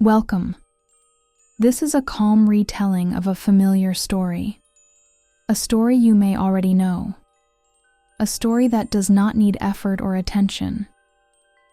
Welcome. This is a calm retelling of a familiar story. A story you may already know. A story that does not need effort or attention.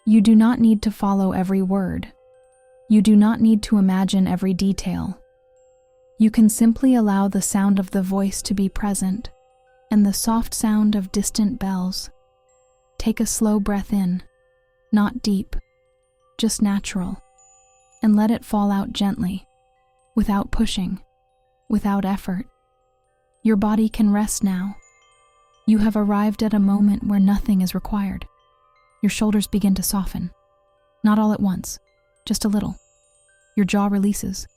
You do not need to follow every word. You do not need to imagine every detail. You can simply allow the sound of the voice to be present and the soft sound of distant bells. Take a slow breath in, not deep, just natural, and let it fall out gently, without pushing, without effort. Your body can rest now. You have arrived at a moment where nothing is required. Your shoulders begin to soften, not all at once, just a little. Your jaw releases,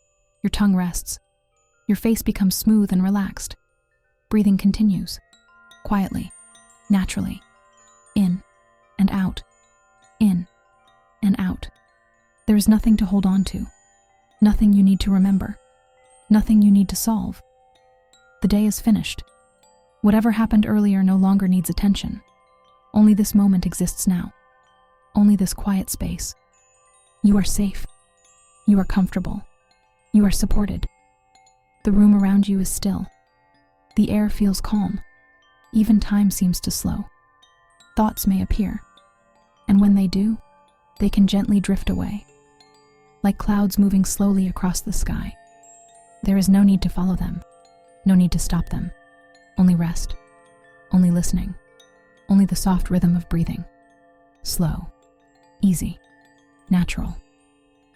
your tongue rests, your face becomes smooth and relaxed. Breathing continues, quietly, naturally, in and out, in and out. There is nothing to hold on to, nothing you need to remember, nothing you need to solve. The day is finished. Whatever happened earlier no longer needs attention. Only this moment exists now. Only this quiet space. You are safe. You are comfortable. You are supported. The room around you is still. The air feels calm. Even time seems to slow. Thoughts may appear, and when they do, they can gently drift away, like clouds moving slowly across the sky. There is no need to follow them, no need to stop them. Only rest, only listening, only the soft rhythm of breathing. Slow, easy, natural.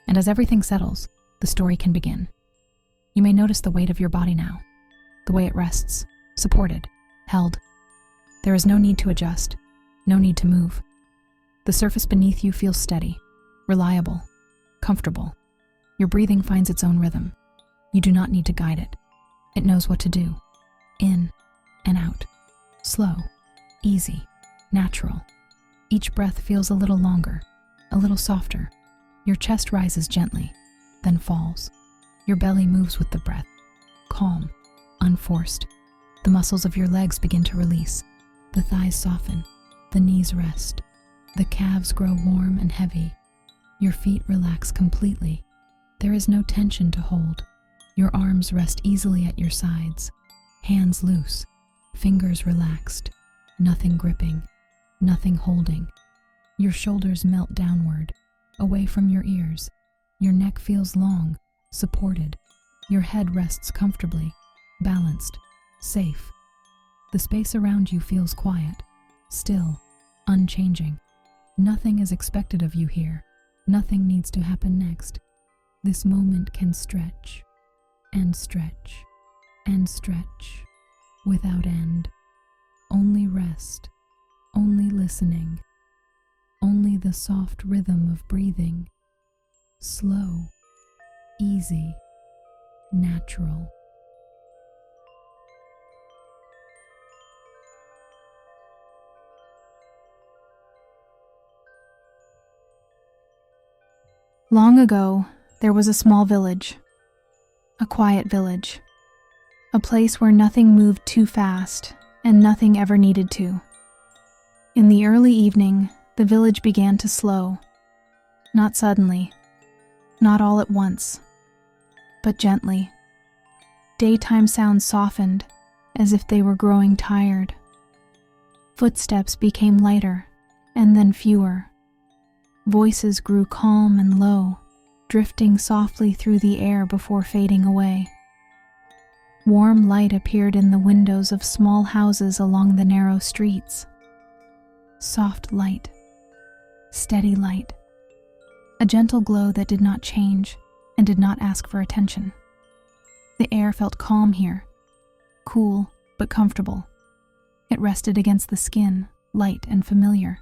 And as everything settles, the story can begin. You may notice the weight of your body now, the way it rests, supported, held. There is no need to adjust, no need to move. The surface beneath you feels steady, reliable, comfortable. Your breathing finds its own rhythm. You do not need to guide it. It knows what to do. In and out. Slow, easy, natural. Each breath feels a little longer, a little softer. Your chest rises gently, then falls. Your belly moves with the breath. Calm, unforced. The muscles of your legs begin to release. The thighs soften. The knees rest. The calves grow warm and heavy. Your feet relax completely. There is no tension to hold. Your arms rest easily at your sides. Hands loose, fingers relaxed. Nothing gripping, nothing holding. Your shoulders melt downward, away from your ears. Your neck feels long, supported. Your head rests comfortably, balanced, safe. The space around you feels quiet, still, unchanging. Nothing is expected of you here. Nothing needs to happen next. This moment can stretch, and stretch, and stretch, without end. Only rest, only listening, only the soft rhythm of breathing. Slow, easy, natural. Long ago, there was a small village, a quiet village, a place where nothing moved too fast and nothing ever needed to. In the early evening, the village began to slow, not suddenly, not all at once, but gently. Daytime sounds softened as if they were growing tired. Footsteps became lighter and then fewer. Voices grew calm and low, drifting softly through the air before fading away. Warm light appeared in the windows of small houses along the narrow streets. Soft light, steady light, a gentle glow that did not change and did not ask for attention. The air felt calm here, cool but comfortable. It rested against the skin, light and familiar.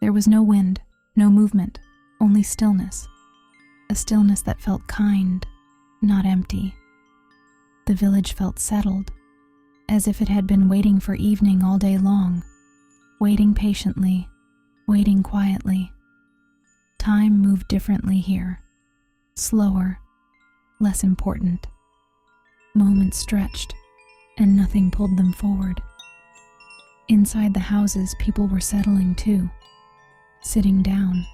There was no wind, no movement, only stillness. A stillness that felt kind, not empty. The village felt settled, as if it had been waiting for evening all day long, waiting patiently, waiting quietly. Time moved differently here, slower, less important. Moments stretched, and nothing pulled them forward. Inside the houses, people were settling too, sitting down,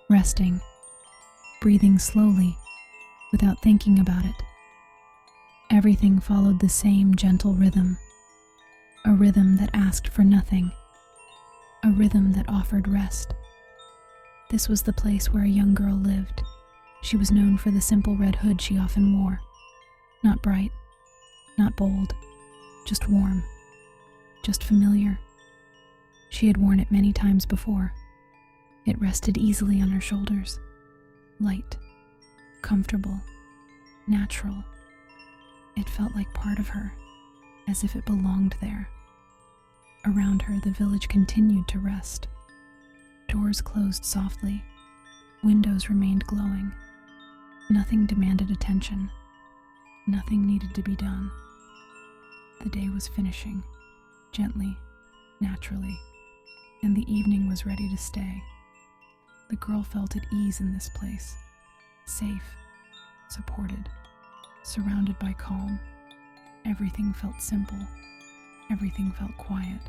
resting. breathing slowly, without thinking about it. Everything followed the same gentle rhythm, a rhythm that asked for nothing, a rhythm that offered rest. This was the place where a young girl lived. She was known for the simple red hood she often wore. Not bright, not bold, just warm, just familiar. She had worn it many times before. It rested easily on her shoulders, light, comfortable, natural. It felt like part of her, as if it belonged there. Around her, the village continued to rest. Doors closed softly. Windows remained glowing. Nothing demanded attention. Nothing needed to be done. The day was finishing, gently, naturally, and the evening was ready to stay. The girl felt at ease in this place, safe, supported, surrounded by calm. Everything felt simple. Everything felt quiet.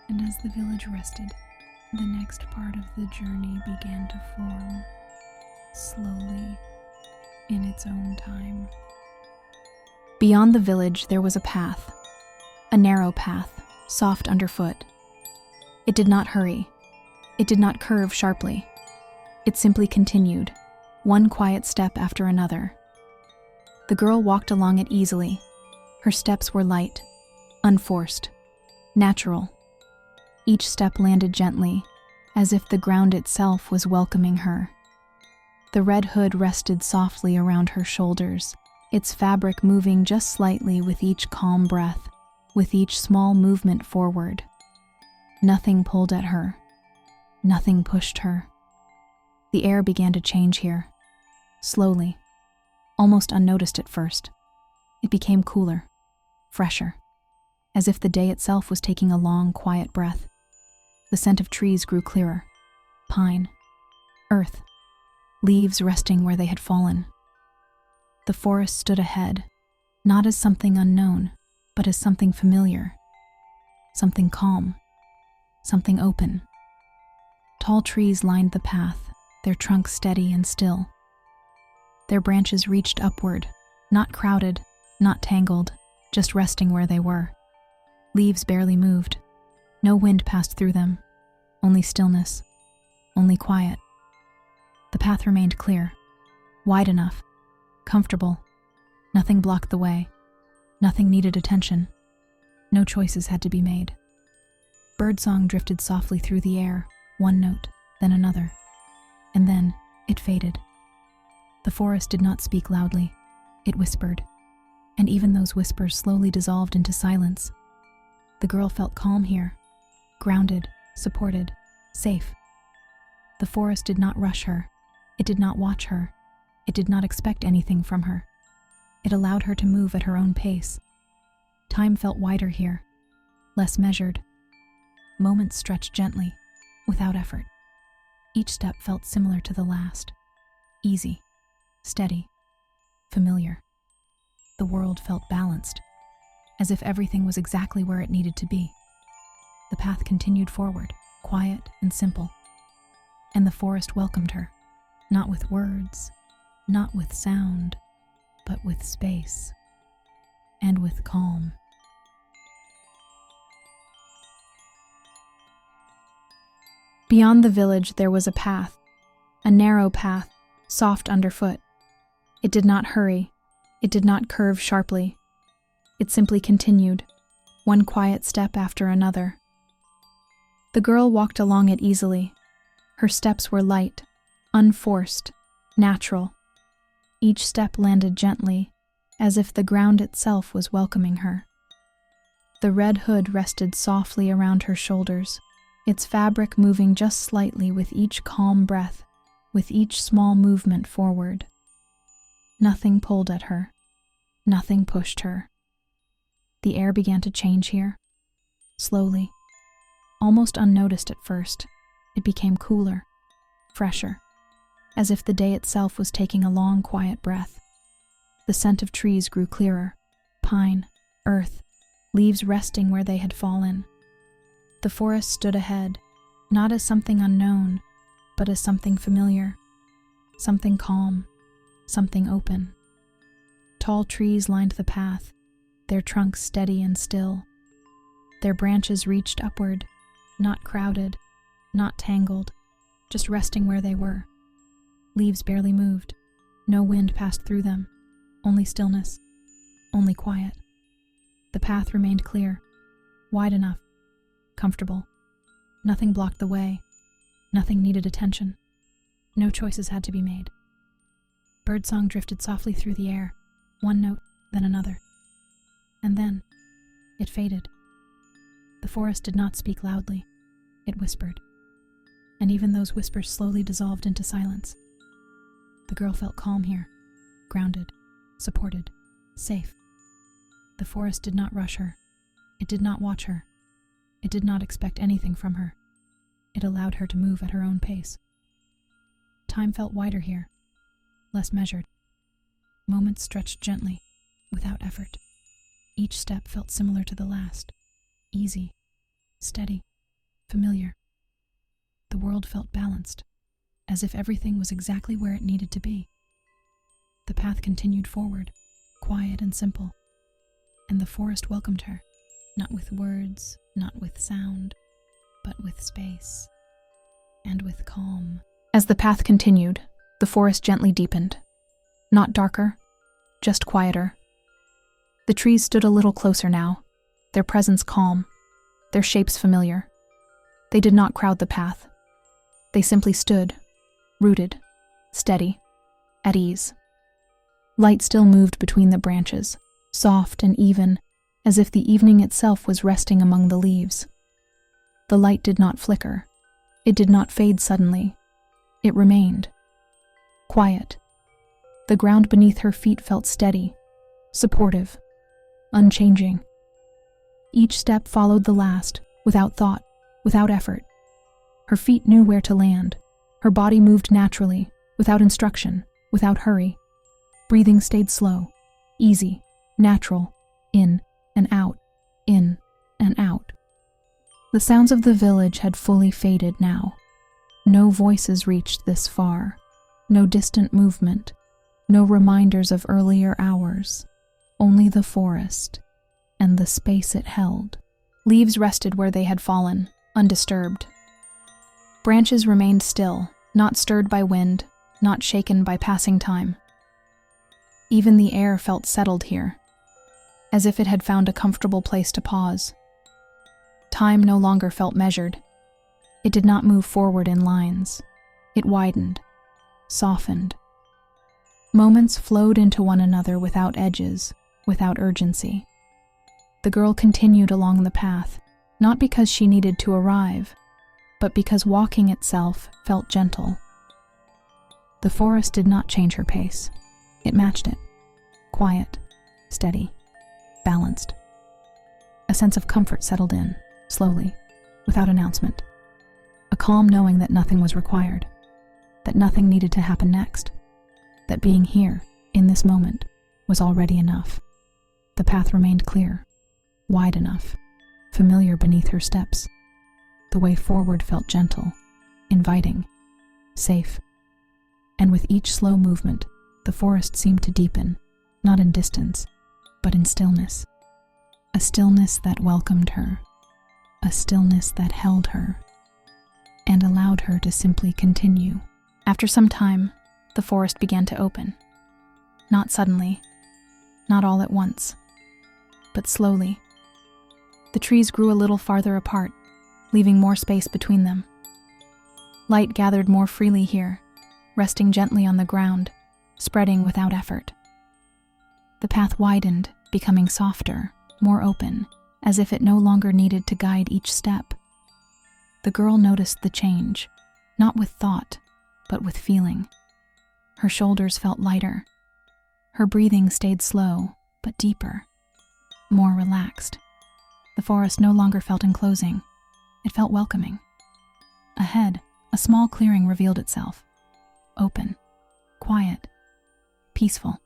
And as the village rested, the next part of the journey began to form, slowly, in its own time. Beyond the village, there was a path, a narrow path, soft underfoot. It did not hurry. It did not curve sharply. It simply continued, one quiet step after another. The girl walked along it easily. Her steps were light, unforced, natural. Each step landed gently, as if the ground itself was welcoming her. The red hood rested softly around her shoulders, its fabric moving just slightly with each calm breath, with each small movement forward. Nothing pulled at her. Nothing pushed her. The air began to change here, slowly, almost unnoticed at first. It became cooler, fresher, as if the day itself was taking a long, quiet breath. The scent of trees grew clearer, pine, earth, leaves resting where they had fallen. The forest stood ahead, not as something unknown, but as something familiar, something calm, something open. Tall trees lined the path, their trunks steady and still. Their branches reached upward, not crowded, not tangled, just resting where they were. Leaves barely moved. No wind passed through them. Only stillness. Only quiet. The path remained clear, wide enough, comfortable. Nothing blocked the way. Nothing needed attention. No choices had to be made. Birdsong drifted softly through the air, one note, then another. And then it faded. The forest did not speak loudly. It whispered. And even those whispers slowly dissolved into silence. The girl felt calm here, grounded, supported, safe. The forest did not rush her. It did not watch her. It did not expect anything from her. It allowed her to move at her own pace. Time felt wider here, less measured. Moments stretched gently, without effort. Each step felt similar to the last. Easy, steady, familiar. The world felt balanced, as if everything was exactly where it needed to be. The path continued forward, quiet and simple. And the forest welcomed her, not with words, not with sound, but with space and with calm. Beyond the village, there was a path, a narrow path, soft underfoot. It did not hurry. It did not curve sharply. It simply continued, one quiet step after another. The girl walked along it easily. Her steps were light, unforced, natural. Each step landed gently, as if the ground itself was welcoming her. The red hood rested softly around her shoulders, its fabric moving just slightly with each calm breath, with each small movement forward. Nothing pulled at her. Nothing pushed her. The air began to change here, slowly, almost unnoticed at first. It became cooler, fresher, as if the day itself was taking a long, quiet breath. The scent of trees grew clearer, pine, earth, leaves resting where they had fallen. The forest stood ahead, not as something unknown, but as something familiar. Something calm, something open. Tall trees lined the path, their trunks steady and still. Their branches reached upward, not crowded, not tangled, just resting where they were. Leaves barely moved. No wind passed through them. Only stillness. Only quiet. The path remained clear, wide enough, comfortable. Nothing blocked the way. Nothing needed attention. No choices had to be made. Birdsong drifted softly through the air, one note, then another. And then, it faded. The forest did not speak loudly. It whispered. And even those whispers slowly dissolved into silence. The girl felt calm here, grounded, supported, safe. The forest did not rush her. It did not watch her. It did not expect anything from her. It allowed her to move at her own pace. Time felt wider here, less measured. Moments stretched gently, without effort. Each step felt similar to the last, easy, steady, familiar. The world felt balanced, as if everything was exactly where it needed to be. The path continued forward, quiet and simple, and the forest welcomed her, not with words, not with sound, but with space, and with calm. As the path continued, the forest gently deepened. Not darker, just quieter. The trees stood a little closer now, their presence calm, their shapes familiar. They did not crowd the path. They simply stood, rooted, steady, at ease. Light still moved between the branches, soft and even, as if the evening itself was resting among the leaves. The light did not flicker. It did not fade suddenly. It remained. Quiet. The ground beneath her feet felt steady, supportive, unchanging. Each step followed the last, without thought, without effort. Her feet knew where to land. Her body moved naturally, without instruction, without hurry. Breathing stayed slow, easy, natural, in and out, in and out. The sounds of the village had fully faded now. No voices reached this far, no distant movement, no reminders of earlier hours, only the forest and the space it held. Leaves rested where they had fallen, undisturbed. Branches remained still, not stirred by wind, not shaken by passing time. Even the air felt settled here, as if it had found a comfortable place to pause. Time no longer felt measured. It did not move forward in lines. It widened, softened. Moments flowed into one another without edges, without urgency. The girl continued along the path, not because she needed to arrive, but because walking itself felt gentle. The forest did not change her pace. It matched it. Quiet, steady, balanced. A sense of comfort settled in, slowly, without announcement. A calm knowing that nothing was required, that nothing needed to happen next, that being here, in this moment, was already enough. The path remained clear, wide enough, familiar beneath her steps. The way forward felt gentle, inviting, safe. And with each slow movement, the forest seemed to deepen, not in distance, but in stillness. A stillness that welcomed her, a stillness that held her, and allowed her to simply continue. After some time, the forest began to open. Not suddenly, not all at once, but slowly. The trees grew a little farther apart, leaving more space between them. Light gathered more freely here, resting gently on the ground, spreading without effort. The path widened, becoming softer, more open, as if it no longer needed to guide each step. The girl noticed the change, not with thought, but with feeling. Her shoulders felt lighter. Her breathing stayed slow, but deeper, more relaxed. The forest no longer felt enclosing. It felt welcoming. Ahead, a small clearing revealed itself. Open, quiet, peaceful.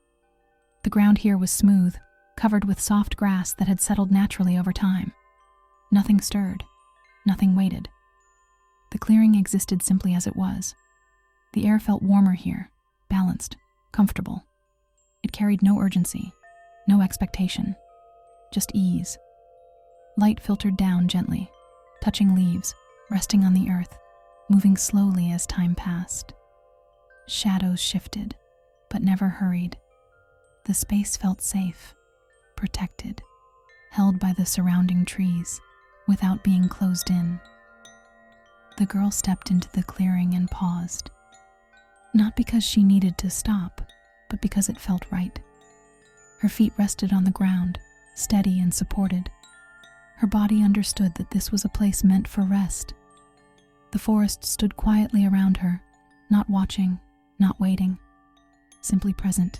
The ground here was smooth, covered with soft grass that had settled naturally over time. Nothing stirred, nothing waited. The clearing existed simply as it was. The air felt warmer here, balanced, comfortable. It carried no urgency, no expectation, just ease. Light filtered down gently, touching leaves, resting on the earth, moving slowly as time passed. Shadows shifted, but never hurried. The space felt safe, protected, held by the surrounding trees, without being closed in. The girl stepped into the clearing and paused, not because she needed to stop, but because it felt right. Her feet rested on the ground, steady and supported. Her body understood that this was a place meant for rest. The forest stood quietly around her, not watching, not waiting, simply present.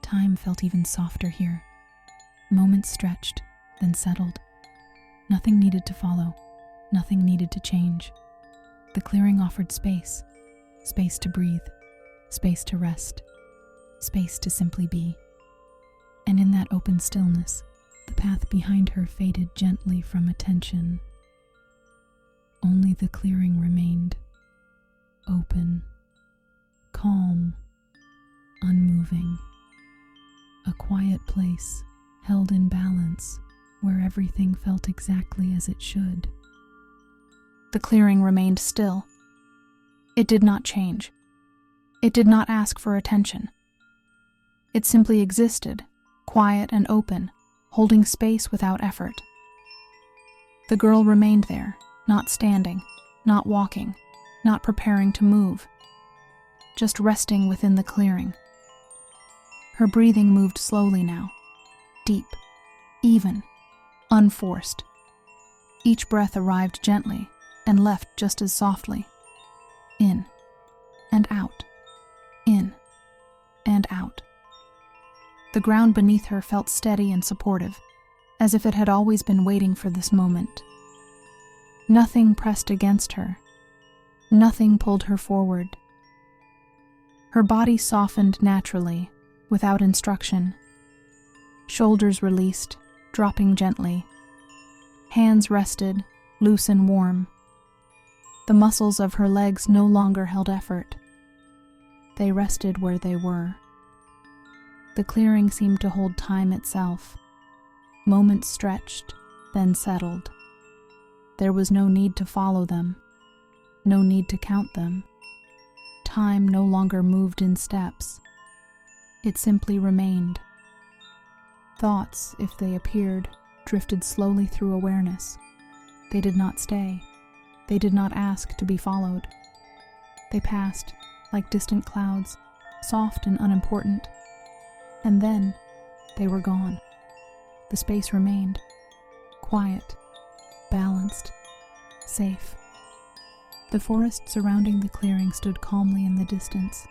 Time felt even softer here. Moments stretched, then settled. Nothing needed to follow, nothing needed to change. The clearing offered space, space to breathe, space to rest, space to simply be. And in that open stillness, the path behind her faded gently from attention. Only the clearing remained, open, calm, unmoving. A quiet place, held in balance, where everything felt exactly as it should. The clearing remained still. It did not change. It did not ask for attention. It simply existed, quiet and open, holding space without effort. The girl remained there, not standing, not walking, not preparing to move, just resting within the clearing. Her breathing moved slowly now, deep, even, unforced. Each breath arrived gently and left just as softly. In and out, in and out. The ground beneath her felt steady and supportive, as if it had always been waiting for this moment. Nothing pressed against her. Nothing pulled her forward. Her body softened naturally, without instruction. Shoulders released, dropping gently. Hands rested, loose and warm. The muscles of her legs no longer held effort. They rested where they were. The clearing seemed to hold time itself. Moments stretched, then settled. There was no need to follow them, no need to count them. Time no longer moved in steps. It simply remained. Thoughts, if they appeared, drifted slowly through awareness. They did not stay. They did not ask to be followed. They passed, like distant clouds, soft and unimportant. And then, they were gone. The space remained, quiet, balanced, safe. The forest surrounding the clearing stood calmly in the distance,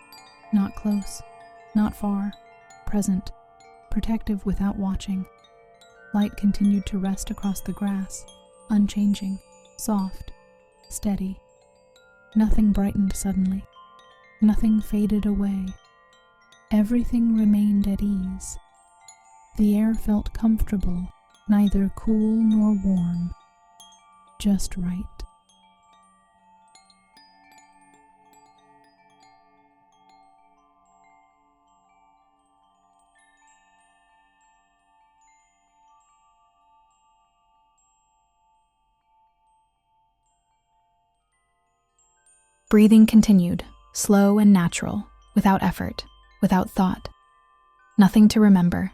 not close, not far, present, protective without watching. Light continued to rest across the grass, unchanging, soft, steady. Nothing brightened suddenly. Nothing faded away. Everything remained at ease. The air felt comfortable, neither cool nor warm, just right. Breathing continued, slow and natural, without effort, without thought. Nothing to remember,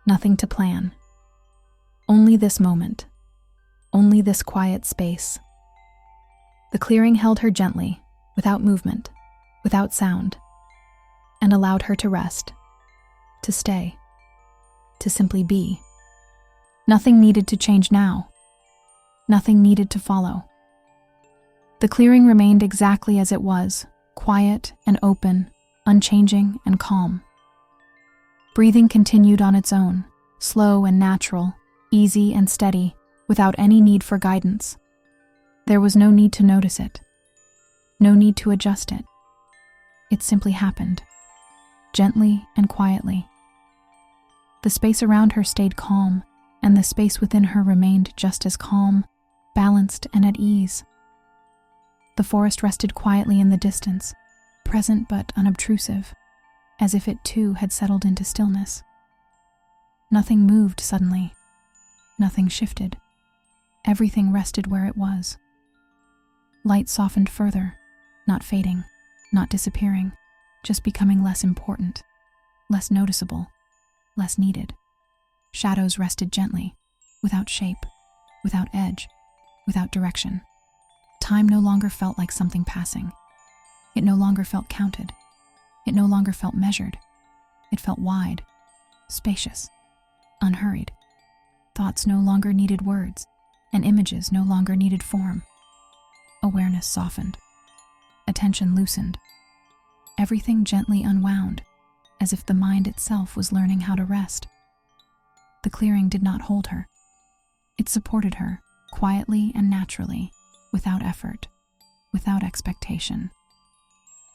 nothing to plan. Only this moment, only this quiet space. The clearing held her gently, without movement, without sound, and allowed her to rest, to stay, to simply be. Nothing needed to change now. Nothing needed to follow. The clearing remained exactly as it was, quiet and open, unchanging and calm. Breathing continued on its own, slow and natural, easy and steady, without any need for guidance. There was no need to notice it, no need to adjust it. It simply happened, gently and quietly. The space around her stayed calm, and the space within her remained just as calm, balanced and at ease. The forest rested quietly in the distance, present but unobtrusive, as if it too had settled into stillness. Nothing moved suddenly. Nothing shifted. Everything rested where it was. Light softened further, not fading, not disappearing, just becoming less important, less noticeable, less needed. Shadows rested gently, without shape, without edge, without direction. Time no longer felt like something passing. It no longer felt counted. It no longer felt measured. It felt wide, spacious, unhurried. Thoughts no longer needed words, and images no longer needed form. Awareness softened. Attention loosened. Everything gently unwound, as if the mind itself was learning how to rest. The clearing did not hold her. It supported her, quietly and naturally, without effort, without expectation.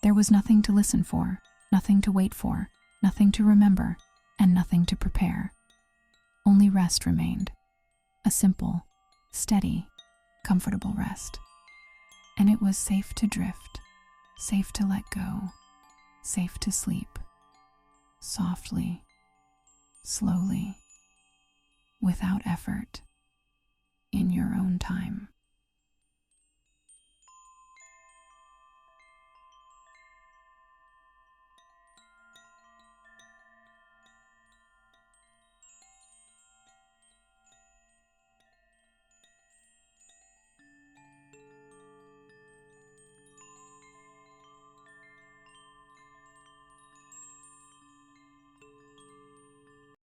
There was nothing to listen for, nothing to wait for, nothing to remember, and nothing to prepare. Only rest remained. A simple, steady, comfortable rest. And it was safe to drift, safe to let go, safe to sleep. Softly, slowly, without effort, in your own time.